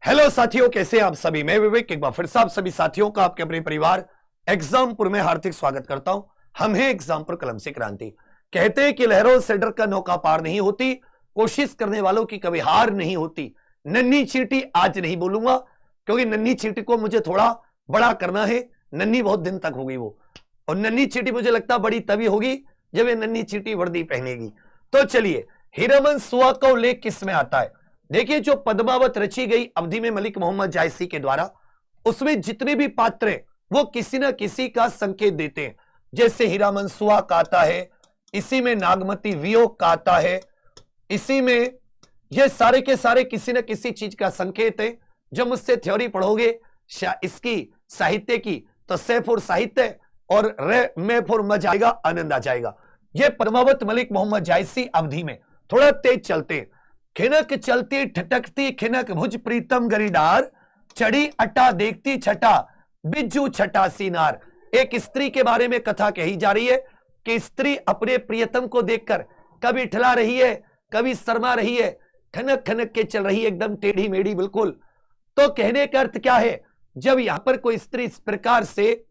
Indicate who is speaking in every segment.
Speaker 1: Hello साथियों, कैसे हैं आप सभी। मैं विवेक एक बार फिर से आप सभी साथियों का आपके अपने परिवार एग्जामपुर में हार्दिक स्वागत करता हूं। हम हैं एग्जामपुर कलम से क्रांति। कहते हैं कि लहरों से डर का नौका पार नहीं होती, कोशिश करने वालों की कभी हार नहीं होती। नन्ही चींटी आज नहीं बोलूंगा क्योंकि नन्ही चींटी को मुझे थोड़ा बड़ा करना है। नन्ही बहुत दिन तक होगी वो, और नन्ही चींटी मुझे लगता बड़ी तभी होगी जब ये नन्ही चींटी वर्दी पहनेगी। तो चलिए, हीरामन सुआ का उल्लेख किस में आता है। देखिए, जो पद्मावत रची गई अवधि में मलिक मोहम्मद जायसी के द्वारा, उसमें जितने भी पात्र हैं वो किसी ना किसी का संकेत देते हैं। जैसे हीरामन सुआ का आता है, इसी में नागमती वियोग का आता है, इसी में ये सारे के सारे किसी ना किसी चीज का संकेत है। जब मुझसे थ्योरी पढ़ोगे इसकी साहित्य की, तो से फॉर साहित्य और रे में फॉर मजा आएगा, आनंद आ जाएगा। ये पद्मावत मलिक मोहम्मद जायसी अवधि में थोड़ा तेज चलते हैं। खिनक चलती ठटकती खिनक भुज प्रीतम गरीडार, चढ़ी अटा देखती छटा बिज्जू छटा सीनार। एक स्त्री के बारे में कथा कही जा रही है कि स्त्री अपने प्रियतम को देखकर कभी ठला रही है, कभी शर्मा रही है, खनक खनक के चल रही है, एकदम टेढ़ी मेढ़ी बिल्कुल। तो कहने का अर्थ क्या है, जब यहां पर कोई स्त्री इस प्रकार से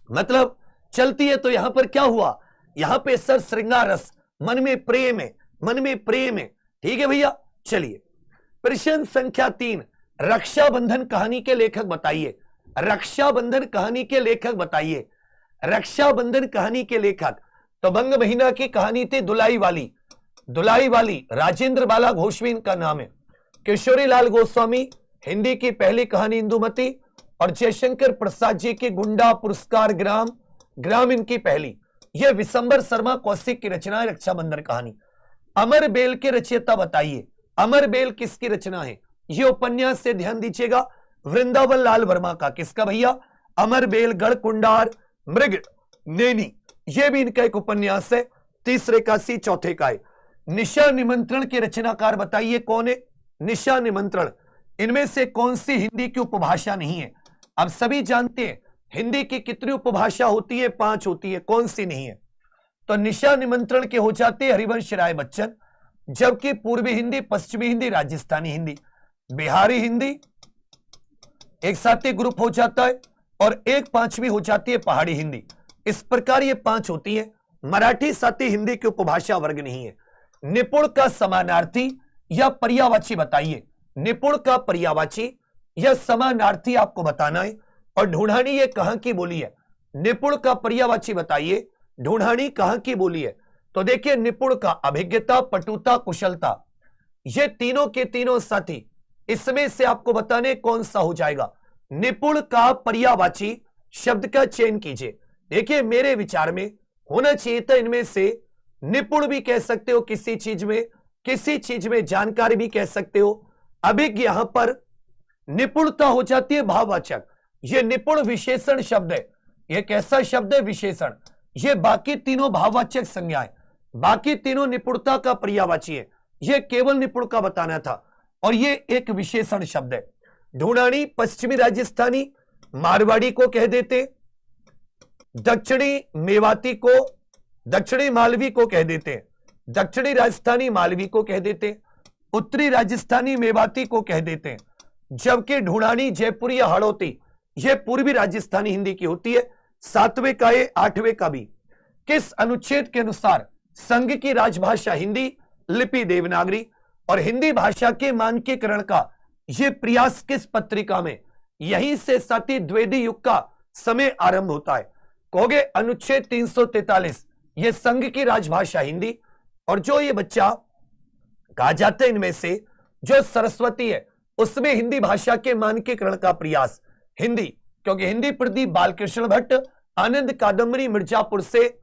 Speaker 1: मतलब चलती है तो यहां पर क्या हुआ, यहां पे सर श्रृंगार रस, मन में प्रेम है, मन में प्रेम है। ठीक है भैया, चलिए प्रश्न संख्या 3, रक्षाबंधन कहानी के लेखक बताइए। रक्षाबंधन कहानी के लेखक बताइए। रक्षाबंधन कहानी के लेखक तो बंग महीना की कहानी थी दुलाई वाली। दुलाई वाली राजेंद्र बाला घोषवी इनका नाम है। किशोरी लाल गोस्वामी हिंदी की पहली कहानी इंदुमती, और जयशंकर प्रसाद जी की गुंडा पुरस्कार ग्राम, ग्राम इनकी पहली। यह विशंबर शर्मा कौशिक की रचना है रक्षाबंधन कहानी। अमर बेल के रचयिता बताइए। अमर बेल किसकी रचना है। यह उपन्यास से ध्यान दीजिएगा, वृंदावन लाल वर्मा का। किसका भैया, अमर बेल, गढ़कुंडार, मृग नैनी, यह भी इनका एक उपन्यास है। तीसरे का सी, चौथे का है। निशा निमंत्रण के रचनाकार बताइए कौन है। निशा निमंत्रण, इनमें से कौन सी हिंदी की उपभाषा नहीं है। अब सभी जानते हैं हिंदी की कितनी उपभाषा होती है, 5 होती है, कौन सी नहीं है। तो निशा निमंत्रण के हो जाते हैं हरिवंश राय बच्चन, जबकि पूर्वी हिंदी, पश्चिमी हिंदी, राजस्थानी हिंदी, बिहारी हिंदी एक साथ ही ग्रुप हो जाता है, और एक 5वीं हो जाती है पहाड़ी हिंदी। इस प्रकार ये 5 होती है। मराठी साथी हिंदी की उपभाषा वर्ग नहीं है। निपुण का समानार्थी या पर्यायवाची बताइए। निपुण का पर्यायवाची या समानार्थी आपको बताना है। और ढूंढानी ये कहां की बोली है। निपुण का पर्यायवाची बताइए, ढूंढानी कहां की बोली है। तो देखिए, निपुण का अभिज्ञता, पटुता, कुशलता, ये तीनों के तीनों साथी, इसमें से आपको बताने कौन सा हो जाएगा। निपुण का पर्यायवाची शब्द का चयन कीजिए। देखिए, मेरे विचार में होना चाहिए था इनमें से निपुण भी कह सकते हो किसी चीज में, किसी चीज में जानकारी भी कह सकते हो। अभिज्ञ यहां पर निपुणता हो जाती है भाववाचक। यह निपुण विशेषण शब्द है। यह कैसा शब्द है, विशेषण। ये बाकी तीनों भाववाचक संज्ञाएं, बाकी तीनों निपुणता का पर्यायवाची है। ये केवल निपुण का बताना था, और ये एक विशेषण शब्द है। ढूंढानी पश्चिमी राजस्थानी मारवाड़ी को कह देते, दक्षिणी मेवाती को, दक्षिणी मालवी को कह देते, दक्षिणी राजस्थानी मालवी को कह देते, उत्तरी राजस्थानी मेवाती को कह देते, जबकि ढूंढानी जयपुरी या हड़ौती यह पूर्वी राजस्थानी हिंदी की होती है। 7वें का ये, 8वें का भी। किस अनुच्छेद के अनुसार संघ की राजभाषा हिंदी, लिपि देवनागरी, और हिंदी भाषा के मानकीकरण का यह प्रयास किस पत्रिका में, यहीं से साथी द्विवेदी युग का समय आरंभ होता है। कहोगे अनुच्छेद 343, यह संघ की राजभाषा हिंदी। और जो ये बच्चा कहा जाता है इनमें से जो सरस्वती है, उसमें हिंदी भाषा के मानकीकरण का प्रयास हिंदी, क्योंकि हिंदी प्रदीप बालकृष्ण भट्ट, आनंद कादम्बरी मिर्जापुर से,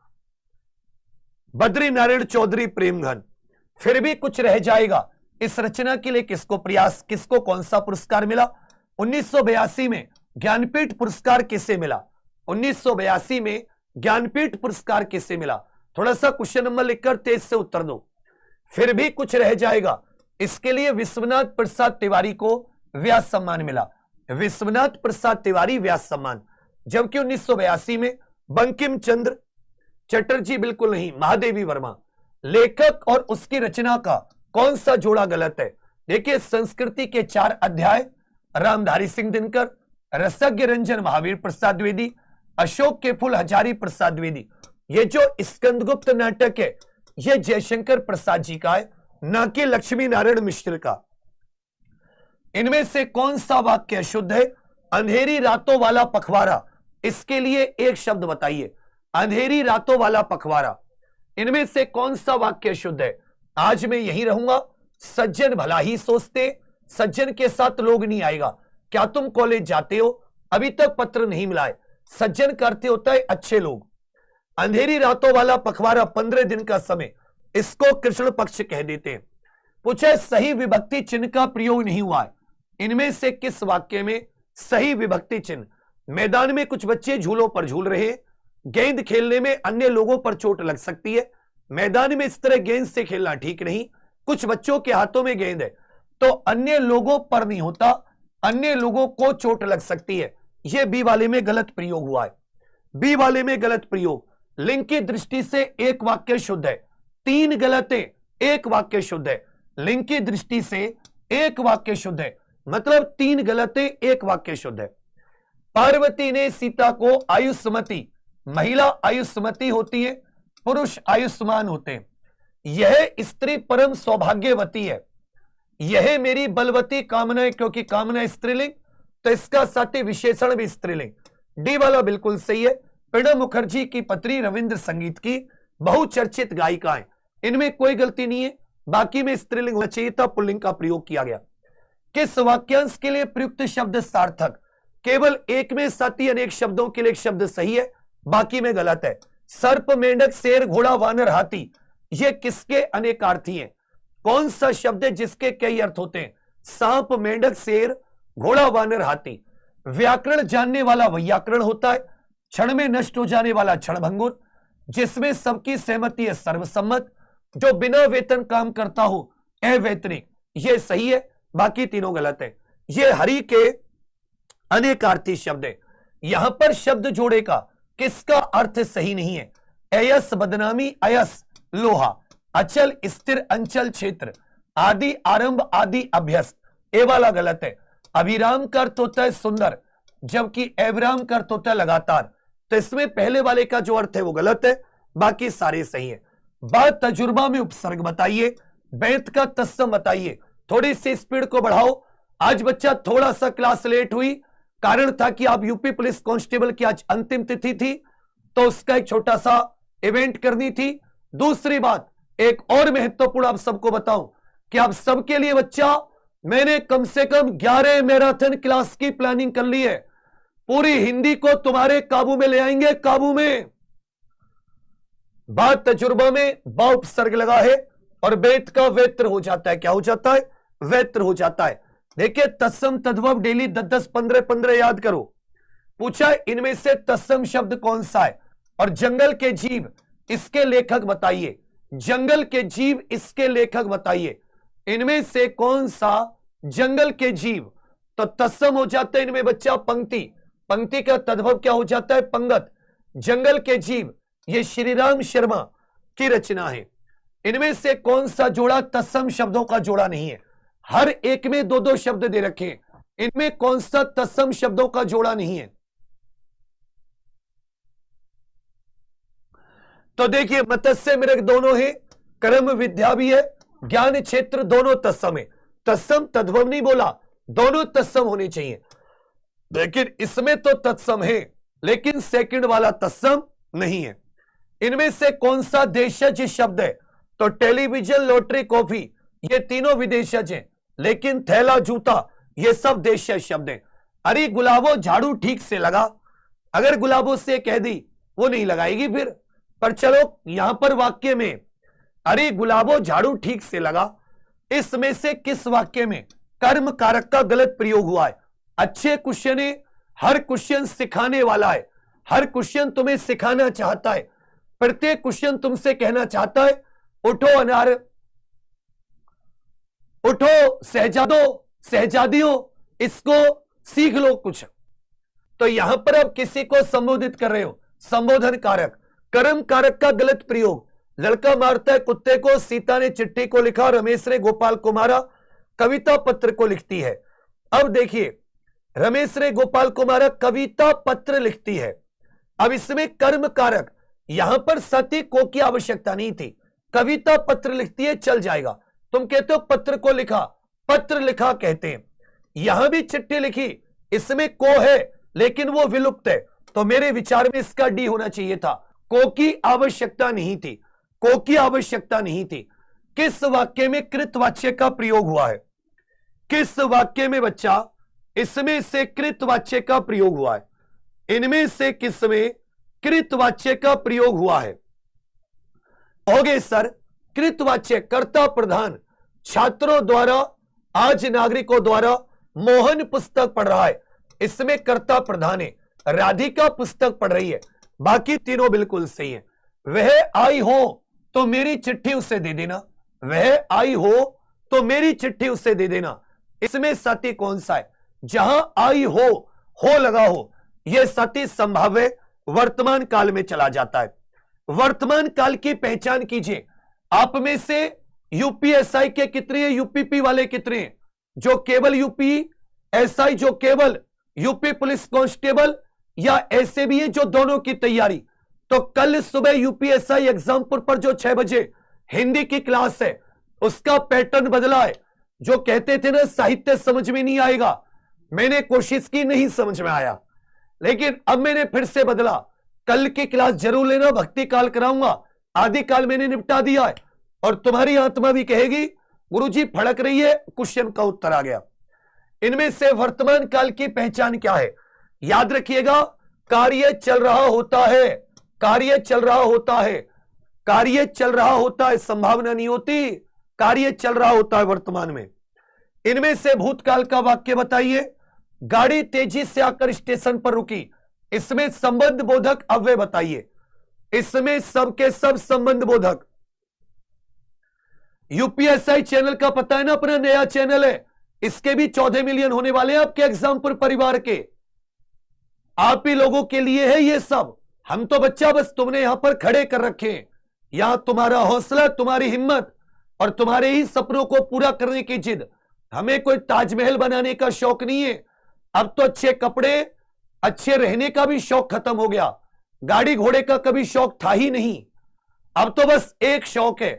Speaker 1: बद्री नारायण चौधरी प्रेमघन। फिर भी कुछ रह जाएगा। इस रचना के लिए किसको प्रयास, किसको कौन सा पुरस्कार मिला। 1982 में ज्ञानपीठ पुरस्कार किसे मिला। 1982 में ज्ञानपीठ पुरस्कार किसे मिला। थोड़ा सा क्वेश्चन नंबर लिखकर तेज से उत्तर दो। फिर भी कुछ रह जाएगा। इसके लिए विश्वनाथ प्रसाद तिवारी को व्यास सम्मान मिला। विश्वनाथ प्रसाद तिवारी व्यास सम्मान। जबकि 1982 में बंकिम चंद्र चटर्जी, बिल्कुल नहीं, महादेवी वर्मा। लेखक और उसकी रचना का कौन सा जोड़ा गलत है। देखिए, संस्कृति के 4 अध्याय रामधारी सिंह दिनकर, रसज्ञ रंजन महावीर प्रसाद द्विवेदी, अशोक के फूल हजारी प्रसाद द्विवेदी। ये जो स्कंदगुप्त नाटक है ये जयशंकर प्रसाद जी का है, ना कि लक्ष्मी नारायण मिश्र का। इनमें से कौन सा वाक्य शुद्ध है? अंधेरी रातों वाला पखवाड़ा, इसके लिए एक शब्द बताइए। अंधेरी रातों वाला पखवाड़ा, इनमें से कौन सा वाक्य शुद्ध है? आज मैं यहीं रहूंगा, सज्जन भला ही सोचते, सज्जन के साथ लोग नहीं आएगा। क्या तुम कॉलेज जाते हो? अभी तक पत्र नहीं मिला है। सज्जन का अर्थ होता है अच्छे लोग। अंधेरी रातों वाला पखवाड़ा 15 दिन का समय, इसको कृष्ण पक्ष कह देते हैं। पूछे सही विभक्ति चिन्ह का प्रयोग नहीं हुआ है, इनमें से किस वाक्य में सही विभक्ति चिन्ह? मैदान में कुछ बच्चे झूलों पर झूल रहे हैं, गेंद खेलने में अन्य लोगों पर चोट लग सकती है, मैदान में इस तरह गेंद से खेलना ठीक नहीं, कुछ बच्चों के हाथों में गेंद है तो अन्य लोगों पर नहीं होता, अन्य लोगों को चोट लग सकती है। यह बी वाले में गलत प्रयोग हुआ है। बी वाले में गलत प्रयोग। लिंग की दृष्टि से एक वाक्य शुद्ध है, 3 गलत है, एक वाक्य शुद्ध है। लिंग की दृष्टि से एक वाक्य शुद्ध है, मतलब 3 गलत है, एक वाक्य शुद्ध है। पार्वती ने सीता को आयुष्मती, महिला आयुष्मती होती है, पुरुष आयुष्मान होते हैं। यह स्त्री परम सौभाग्यवती है, यह मेरी बलवती कामना है, क्योंकि कामना स्त्रीलिंग तो इसका साथी विशेषण भी स्त्रीलिंग। डी वाला बिल्कुल सही है। प्रणब मुखर्जी की पत्नी रविंद्र संगीत की बहुचर्चित गायिका है, इनमें कोई गलती नहीं है। बाकी में स्त्रीलिंग होना चाहिए था, पुल्लिंग का प्रयोग किया गया। किस वाक्यांश के लिए प्रयुक्त शब्द सार्थक? केवल एक में साथी अनेक शब्दों के लिए एक शब्द सही है, बाकी में गलत है। सर्प, मेंढक, शेर, घोड़ा, वानर, हाथी, ये किसके अनेकार्थी हैं? कौन सा शब्द है जिसके कई अर्थ होते हैं? सांप, मेंढक, शेर, घोड़ा, वानर, हाथी। व्याकरण जानने वाला वैयाकरण होता है, क्षण में नष्ट हो जाने वाला क्षणभंगुर, जिसमें सबकी सहमति है सर्वसम्मत, जो बिना वेतन काम करता हो अवैतनिक। ये सही है, बाकी तीनों गलत है। ये हरि के अनेकार्थी शब्द है। यहां पर शब्द जोड़े का किसका अर्थ सही नहीं है? अयस बदनामी, अयस लोहा, अचल स्थिर, अंचल क्षेत्र, आदि आरंभ, आदि अभ्यस्त, ए वाला गलत है। अभिराम का अर्थ होता है सुंदर, जबकि अविराम का अर्थ होता है लगातार, तो इसमें पहले वाले का जो अर्थ है वो गलत है, बाकी सारे सही है। बात तजुर्बा में उपसर्ग बताइए, बैत का तत्सम बताइए। थोड़ी सी स्पीड को बढ़ाओ। आज बच्चा थोड़ा सा क्लास लेट हुई, कारण था कि आप यूपी पुलिस कांस्टेबल की आज अंतिम तिथि थी, तो उसका एक छोटा सा इवेंट करनी थी। दूसरी बात, एक और महत्वपूर्ण आप सबको बताऊं कि आप सबके लिए बच्चा मैंने कम से कम 11 मैराथन क्लास की प्लानिंग कर ली है। पूरी हिंदी को तुम्हारे काबू में ले आएंगे, काबू में। बात तजुर्बा में बा उपसर्ग लगा है और बेत का वेत्र हो जाता है। क्या हो जाता है? वेत्र हो जाता है। देखिए तत्सम तद्भव डेली 10 15 15 याद करो। पूछा इनमें से तत्सम शब्द कौन सा है? और जंगल के जीव इसके लेखक बताइए। जंगल के जीव इसके लेखक बताइए। इनमें से कौन सा जंगल के जीव? तो तत्सम हो जाता है इनमें बच्चा पंक्ति। पंक्ति का तद्भव क्या हो जाता है? पंगत। जंगल के जीव ये श्रीराम शर्मा की रचना है। इनमें से कौन सा जोड़ा तत्सम शब्दों का जोड़ा नहीं है? हर एक में 2-2 शब्द दे रखे हैं, इनमें कौन सा तत्सम शब्दों का जोड़ा नहीं है? तो देखिए मत्स्य मृग दोनों है, कर्म विद्या भी है, ज्ञान क्षेत्र दोनों तत्सम है। तत्सम तद्भव नहीं बोला, दोनों तत्सम होने चाहिए। लेकिन इसमें तो तत्सम है, लेकिन सेकंड वाला तत्सम नहीं है। इनमें से कौन सा देशज शब्द है? तो टेलीविजन, लॉटरी, कॉफी ये तीनों विदेशज हैं, लेकिन थैला, जूता ये सब देशज शब्द हैं। अरे गुलाबो झाड़ू ठीक से लगा, अगर गुलाबो से कह दी वो नहीं लगाएगी फिर। पर चलो यहां पर वाक्य में अरे गुलाबो झाड़ू ठीक से लगा, इसमें से किस वाक्य में कर्म कारक का गलत प्रयोग हुआ है? अच्छे क्वेश्चन है, हर क्वेश्चन सिखाने वाला है, हर क्वेश्चन तुम्हें सिखाना चाहता है। प्रत्येक क्वेश्चन तुमसे कहना चाहता है उठो अनार, उठो सहजादो, सहजादियों, इसको सीख लो कुछ। तो यहां पर आप किसी को संबोधित कर रहे हो, संबोधन कारक। कर्म कारक का गलत प्रयोग। लड़का मारता है कुत्ते को, सीता ने चिट्ठी को लिखा, रमेश ने गोपाल को मारा, कविता पत्र को लिखती है। अब देखिए रमेश ने गोपाल को मारा, कविता पत्र लिखती है। अब इसमें कर्म कारक, यहां पर सती को की आवश्यकता नहीं थी, कविता पत्र लिखती है, चल जाएगा। तुम कहते हो पत्र को लिखा, पत्र लिखा कहते हैं। यहां भी चिट्ठी लिखी, इसमें को है लेकिन वो विलुप्त है, तो मेरे विचार में इसका डी होना चाहिए था। को की आवश्यकता नहीं थी, को की आवश्यकता नहीं थी। किस वाक्य में कृतवाच्य का प्रयोग हुआ है? किस वाक्य में बच्चा इसमें से कृतवाच्य का प्रयोग हुआ है? इनमें से किसमें कृतवाच्य का प्रयोग हुआ है? हो गए सर, कृतवाच्य कर्ता प्रधान, छात्रों द्वारा, आज नागरिकों द्वारा। मोहन पुस्तक पढ़ रहा है, इसमें कर्ता प्रधान है। राधिका पुस्तक पढ़ रही है, बाकी तीनों बिल्कुल सही है। वह आई हो तो मेरी चिट्ठी उसे दे देना, वह आई हो तो मेरी चिट्ठी उसे दे देना। इसमें सती कौन सा है? जहां आई हो लगा हो, यह सती संभाव्य वर्तमान काल में चला जाता है। वर्तमान काल की पहचान कीजिए। आप में से यूपीएसआई के कितने हैं, यूपीपी वाले कितने हैं? जो केवल यूपीएसआई, जो केवल यूपी पुलिस कांस्टेबल, या ऐसे भी है जो दोनों की तैयारी? तो कल सुबह यूपीएसआई एग्जामपुर पर जो 6 बजे हिंदी की क्लास है, उसका पैटर्न बदला है। जो कहते थे ना साहित्य समझ में नहीं आएगा, मैंने कोशिश की, नहीं समझ में आया, लेकिन अब मैंने फिर से बदला। कल की क्लास जरूर लेना, भक्ति काल कराऊंगा, आदि काल मैंने निपटा दिया है। और तुम्हारी आत्मा भी कहेगी गुरुजी फड़क रही है, क्वेश्चन का उत्तर आ गया। इनमें से वर्तमान काल की पहचान क्या है? याद रखिएगा, कार्य चल रहा होता है, कार्य चल रहा होता है, कार्य चल रहा होता है, संभावना नहीं होती, कार्य चल रहा होता है वर्तमान में। इनमें से भूतकाल का वाक्य बताइए। गाड़ी तेजी से आकर स्टेशन पर रुकी, इसमें संबंध बोधक अव्यय बताइए। इसमें सबके सब संबंध बोधक। यूपीएसआई चैनल का पता है ना, अपना नया चैनल है, इसके भी 14 मिलियन होने वाले हैं आपके एग्जामपुर परिवार के। आप ही लोगों के लिए है ये सब। हम तो बच्चा बस तुमने यहां पर खड़े कर रखे हैं। यहां तुम्हारा हौसला, तुम्हारी हिम्मत और तुम्हारे ही सपनों को पूरा करने की जिद। हमें कोई ताजमहल बनाने का शौक नहीं है। अब तो अच्छे कपड़े, अच्छे रहने का भी शौक खत्म हो गया। गाड़ी घोड़े का कभी शौक था ही नहीं। अब तो बस एक शौक है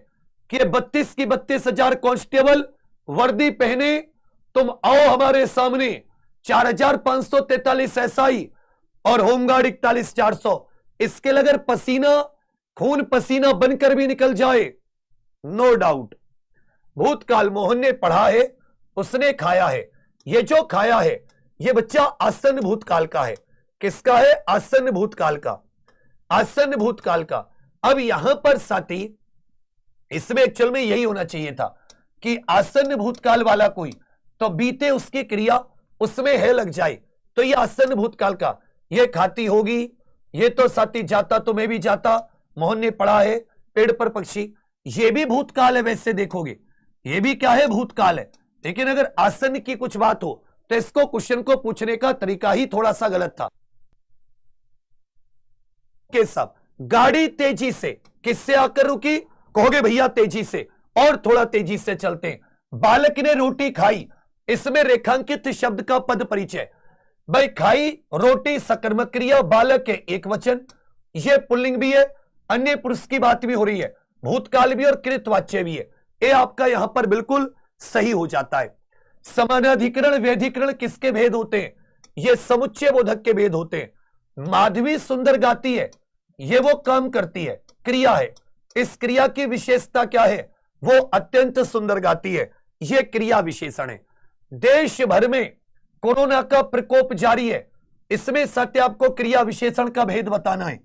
Speaker 1: कि 32 की 32,000 कांस्टेबल वर्दी पहने तुम आओ हमारे सामने। 4,543 एसआई और होमगार्ड 41,400। इसके लिए अगर पसीना, खून पसीना बनकर भी निकल जाए, नो डाउट। भूतकाल मोहन ने पढ़ा है, उसने खाया है। ये जो खाया है ये बच्चा आसन्न भूतकाल का है। किसका है? आसन्न भूतकाल का, आसन्न भूतकाल का। अब यहां पर साथी, इसमें एक्चुअल में यही होना चाहिए था कि आसन्न भूतकाल वाला कोई तो बीते उसकी क्रिया उसमें है लग जाए, तो ये आसन्न भूतकाल का। ये खाती होगी, ये तो साथी जाता तो मैं भी जाता, मोहन ने पढ़ा है। पेड़ पर पक्षी, ये भी भूतकाल है। वैसे देखोगे ये भी क्या है? भूतकाल है। लेकिन अगर आसन्न की कुछ बात हो तो इसको क्वेश्चन को पूछने का तरीका ही थोड़ा सा गलत था। के सब गाड़ी तेजी से किससे आकर रुकी? कहोगे भैया तेजी से, और थोड़ा तेजी से चलते हैं। बालक ने रोटी खाई, इसमें रेखांकित शब्द का पद परिचय। भाई खाई रोटी सकर्मक क्रिया, बालक है एक वचन, ये पुल्लिंग भी है, अन्य पुरुष की बात भी हो रही है, भूतकाल भी और कृतवाच्य भी है। ये आपका यहां पर बिल्कुल सही हो जाता है। समानाधिकरण व्यधिकरण किसके भेद होते हैं? ये समुच्चय बोधक के भेद होते हैं। माधवी सुंदर गाती है, ये वो काम करती है, क्रिया है। इस क्रिया की विशेषता क्या है? वो अत्यंत सुंदर गाती है, ये क्रिया विशेषण है। देश भर में कोरोना का प्रकोप जारी है, इसमें सत्य आपको क्रिया विशेषण का भेद बताना है।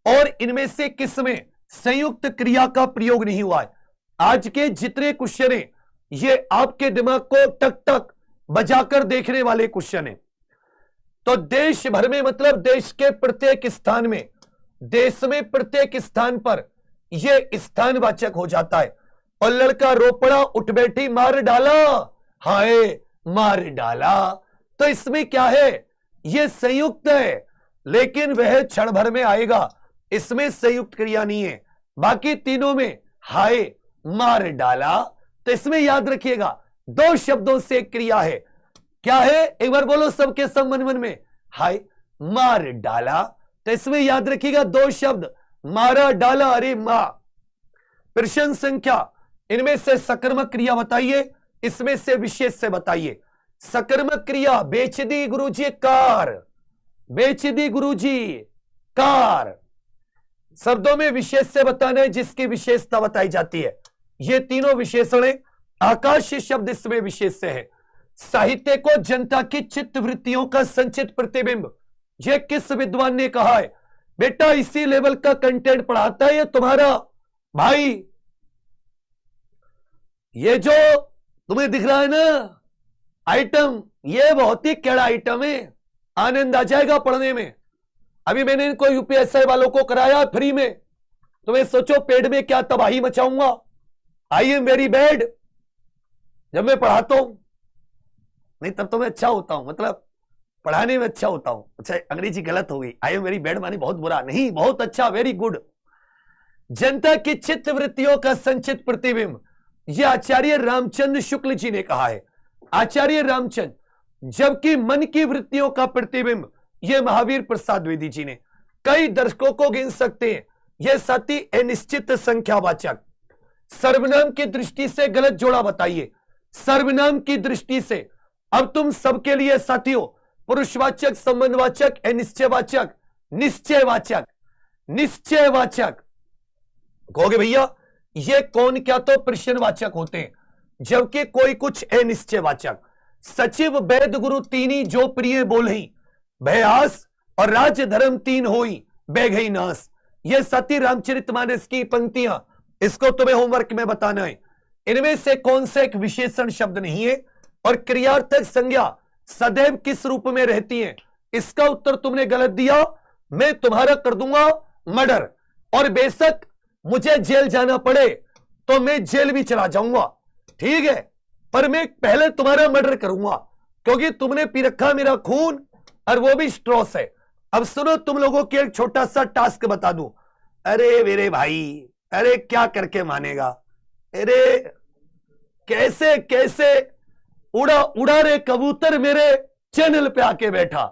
Speaker 1: और इनमें से किसमें संयुक्त क्रिया का प्रयोग नहीं हुआ है? आज के जितने क्वेश्चन है ये आपके दिमाग को टक टक बजाकर देखने वाले क्वेश्चन है। तो देश भर में मतलब देश के प्रत्येक स्थान में, देश में प्रत्येक स्थान पर यह स्थानवाचक हो जाता है। और लड़का रो पड़ा, उठ बैठी, मार डाला, हाय मार डाला। तो इसमें क्या है? यह संयुक्त है, लेकिन वह क्षण भर में आएगा, इसमें संयुक्त क्रिया नहीं है। बाकी तीनों में हाय मार डाला। तो इसमें याद रखिएगा दो शब्दों से क्रिया है। क्या है, एक बार बोलो सबके सब मन मन में, हाय, मार डाला। तो इसमें याद रखिएगा दो शब्द, मारा डाला, अरे मां। प्रश्न संख्या, इनमें से सकर्मक क्रिया बताइए, इसमें से विशेष से बताइए। सकर्मक क्रिया, बेच दी गुरुजी कार, बेच दी गुरुजी कार। शब्दों में विशेष से बताना है जिसकी विशेषता बताई जाती है। ये तीनों विशेषण है। आकाशीय शब्द इसमें विशेष से है। साहित्य को जनता की चित्त वृत्तियों का संचित प्रतिबिंब, ये किस विद्वान ने कहा है? बेटा इसी लेवल का कंटेंट पढ़ाता है ये तुम्हारा भाई। ये जो तुम्हें दिख रहा है ना आइटम, ये बहुत ही कैड़ा आइटम है, आनंद आ जाएगा पढ़ने में। अभी मैंने इनको यूपीएसआई वालों को कराया फ्री में, तुम्हें सोचो पेड़ में क्या तबाही मचाऊंगा। आई एम वेरी बैड जब मैं पढ़ाता हूं, नहीं तब तो मैं अच्छा होता हूं, मतलब पढ़ाने में अच्छा होता हूं। अच्छा अंग्रेजी गलत हो गई, आई एम वेरी बैड मानी बहुत बुरा, नहीं बहुत अच्छा, वेरी गुड। जनता की चित्त वृत्तियों का संचित प्रतिबिंब, यह आचार्य रामचंद्र शुक्ल जी ने कहा है, आचार्य रामचंद्र। जबकि मन की वृत्तियों का प्रतिबिंब, यह महावीर प्रसाद द्विवेदी जी ने। कई दर्शकों को गिन सकते हैं, यह साथी अनिश्चित संख्यावाचक। सर्वनाम की दृष्टि से गलत जोड़ा बताइए, सर्वनाम की दृष्टि से। अब तुम सबके लिए साथियों, पुरुषवाचक, संबंधवाचक, अनिश्चयवाचक, निश्चयवाचक, निश्चयवाचक कहोगे भैया ये कौन, क्या तो प्रश्नवाचक होते हैं, जबकि कोई कुछ अनिश्चयवाचक। सचिव वैद गुरु तीनी जो प्रिय बोलही, भयास और राज धर्म तीन होई बैगई नास। ये सती रामचरितमानस की पंक्तियां, इसको तुम्हें होमवर्क में बताना है। इनमें से कौन सा एक विशेषण शब्द नहीं है और क्रियार्थक संज्ञा सदैव किस रूप में रहती है? इसका उत्तर तुमने गलत दिया, मैं तुम्हारा कर दूंगा मर्डर, और बेशक मुझे जेल जाना पड़े तो मैं जेल भी चला जाऊंगा, ठीक है, पर मैं पहले तुम्हारा मर्डर करूंगा, क्योंकि तुमने पी रखा मेरा खून, और वो भी स्ट्रॉ से। अब सुनो, तुम लोगों के एक छोटा सा टास्क बता दूं। अरे मेरे भाई, अरे क्या करके मानेगा, अरे कैसे कैसे उड़ा उड़ा रे कबूतर मेरे चैनल पे आके बैठा।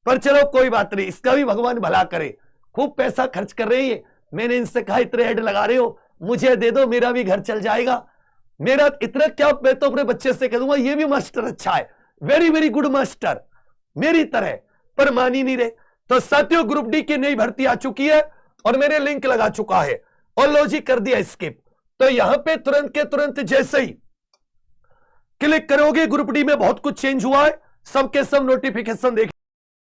Speaker 1: पर चलो कोई बात नहीं, इसका भी भगवान भला करे। खूब पैसा खर्च कर रही है, मैंने इनसे कहा इतने ऐड लगा रहे हो, मुझे दे दो, मेरा भी घर चल जाएगा। मेरा इतना क्या, मैं तो अपने बच्चे से कह दूंगा ये भी मास्टर अच्छा है, वेरी वेरी गुड मास्टर, मेरी तरह, पर मान ही नहीं रहे। तो साथियों ग्रुप डी की नई भर्ती आ चुकी है और मैंने लिंक लगा चुका है और लॉजिक कर दिया स्किप। तो यहां पे तुरंत के तुरंत जैसे ही क्लिक करोगे, ग्रुप डी में बहुत कुछ चेंज हुआ है, सबके सब नोटिफिकेशन देख